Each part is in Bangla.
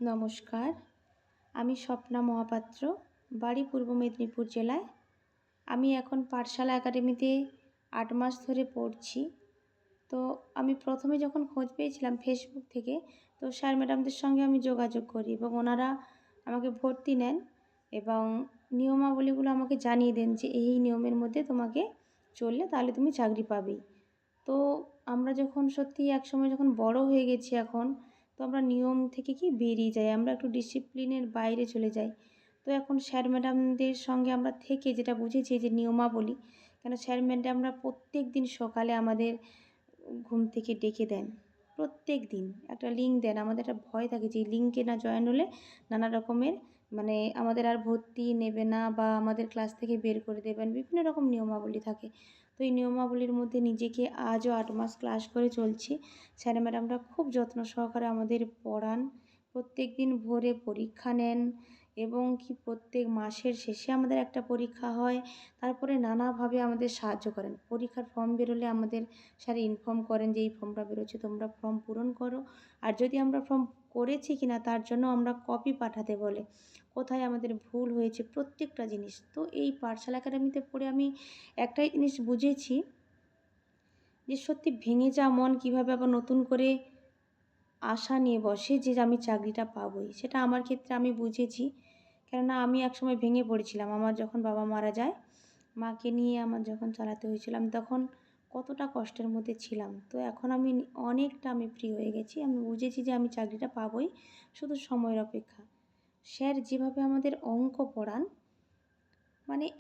নমস্কার, আমি স্বপ্না মহাপাত্র, বাড়ি পূর্ব মেদিনীপুর জেলায়। আমি এখন পাঠশালা একাডেমিতে ৮ মাস ধরে পড়ছি। তো আমি প্রথমে যখন খোঁজ পেয়েছিলাম ফেসবুক থেকে, তো স্যার ম্যাডামদের সঙ্গে আমি যোগাযোগ করি এবং ওনারা আমাকে ভর্তি নেন এবং নিয়মাবলীগুলো আমাকে জানিয়ে দেন যে এই নিয়মের মধ্যে তোমাকে চললে তাহলে তুমি চাকরি পাবেই। তো আমরা যখন সত্যি একসময় যখন বড় হয়ে গেছি এখন, তো আমরা নিয়ম থেকে বেরিয়ে যাই, আমরা একটু ডিসিপ্লিনের বাইরে চলে যাই। তো এখন স্যার ম্যাডামদের সঙ্গে আমরা থেকে যেটা বুঝেছি যে নিয়মাবলী, কেন স্যার ম্যাডামরা প্রত্যেক দিন সকালে আমাদের ঘুম থেকে ডেকে দেন। প্রত্যেক দিন একটা লিঙ্ক দেন, আমাদের একটা ভয় থাকে যে লিঙ্কে না জয়েন হলে নানা রকমের আমাদের আর ভর্তি নেবে না বা আমাদের ক্লাস থেকে বের করে দেবেন, বিভিন্ন রকম নিয়মাবলী থাকে। তো এই নিয়মাবলীর মধ্যে নিজেকে আজও ৮ মাস ক্লাস করে চলছি। স্যার ম্যাডামরা খুব যত্ন সহকারে আমাদের পড়ান, প্রত্যেক দিন ভোরে পরীক্ষা নেন এবং প্রত্যেক মাসের শেষে আমাদের একটা পরীক্ষা হয়। তারপরে নানাভাবে আমাদের সাহায্য করেন। পরীক্ষার ফর্ম বেরোলে আমাদের স্যার ইনফর্ম করেন যে এই ফর্মটা বেরোচ্ছে, তোমরা ফর্ম পূরণ করো। আর যদি আমরা ফর্ম করেছি কি না তার জন্য আমরা কপি পাঠাতে বলে, কোথায় আমাদের ভুল হয়েছে প্রত্যেকটা জিনিস। তো এই পাঠশালা একাডেমিতে পড়ে আমি একটাই জিনিস বুঝেছি যে সত্যি ভেঙে যাওয়া মন কীভাবে আবার নতুন করে আশা নিয়ে বসে যে আমি চাকরিটা পাবোই। সেটা আমার ক্ষেত্রে আমি বুঝেছি। কেননা আমি একসময় ভেঙে পড়েছিলাম। আমার যখন বাবা মারা যায়, মাকে নিয়ে আমার যখন চালাতে হয়েছিল, আমি তখন কতটা কষ্টের মধ্যে ছিলাম। তো এখন অনেকটা ফ্রি হয়ে গেছি। আমি বুঝেছি যে আমি চাকরিটা পাবোই, শুধু সময়ের অপেক্ষা। স্যার যেভাবে আমাদের অঙ্ক পড়ান,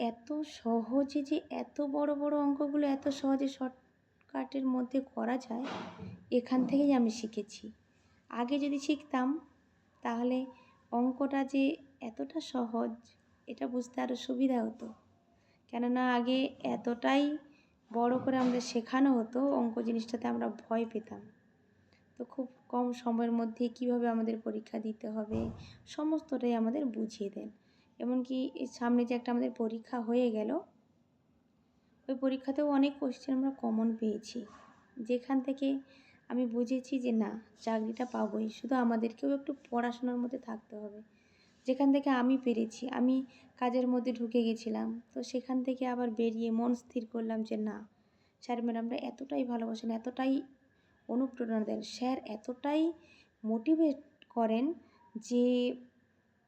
এত সহজে যে এত বড় বড় অঙ্কগুলো এত সহজে শর্টকাটের মধ্যে করা যায়, এখান থেকেই আমি শিখেছি। আগে যদি শিখতাম তাহলে অঙ্কটা যে এতটা সহজ এটা বুঝতে আরও সুবিধা হতো। কেননা আগে এতটাই বড় করে আমাদের শেখানো হতো, অঙ্ক জিনিসটাতে আমরা ভয় পেতাম। তো খুব কম সময়ের মধ্যে কীভাবে আমাদের পরীক্ষা দিতে হবে সমস্তটাই আমাদের বুঝিয়ে দেন। এমনকি এর সামনে যে একটা আমাদের পরীক্ষা হয়ে গেল, ওই পরীক্ষাতেও অনেক কোয়েশ্চেন আমরা কমন পেয়েছি, যেখান থেকে আমি বুঝেছি যে না, চাকরিটা পাবোই, শুধু আমাদেরকেও একটু পড়াশোনার মধ্যে থাকতে হবে। যেখান থেকে আমি পেরেছি, আমি কাজের মধ্যে ঢুকে গেছিলাম, তো সেখান থেকে আবার বেরিয়ে মন স্থির করলাম যে না, স্যার ম্যাডামরা এতটাই ভালোবাসেন, এতটাই অনুপ্রেরণা দেন, স্যার এতটাই মোটিভেট করেন যে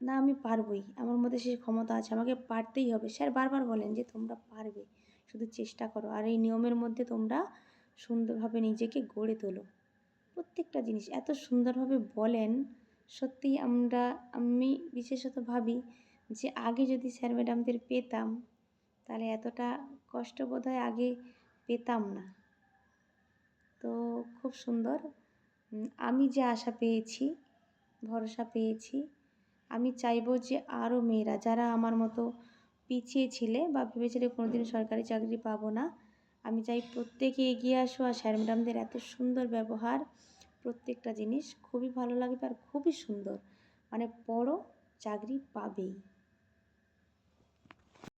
না, আমি পারবই, আমার মধ্যে সেই ক্ষমতা আছে, আমাকে পারতেই হবে। স্যার বারবার বলেন যে তোমরা পারবে, শুধু চেষ্টা করো আর এই নিয়মের মধ্যে তোমরা সুন্দরভাবে নিজেকে গড়ে তোলো। প্রত্যেকটা জিনিস এত সুন্দরভাবে বলেন, সত্যিই আমি বিশেষত ভাবি যে আগে যদি স্যার ম্যাডামদের পেতাম তাহলে এতটা কষ্ট বোধহয় আগে পেতাম না। তো খুব সুন্দর। আমি যে আশা পেয়েছি, ভরসা পেয়েছি, আমি চাইবো যে আরও মেয়েরা যারা আমার মতো পিছিয়ে ছিলে বা ভেবেছিলে কোনোদিন সরকারি চাকরি পাবো না, আমি চাই প্রত্যেকে এগিয়ে আসো। আর স্যার ম্যাডামদের এত সুন্দর ব্যবহার, প্রত্যেকটা জিনিস খুবই ভালো লাগবে আর খুবই সুন্দর। পড়ো, চাকরি পাবেই।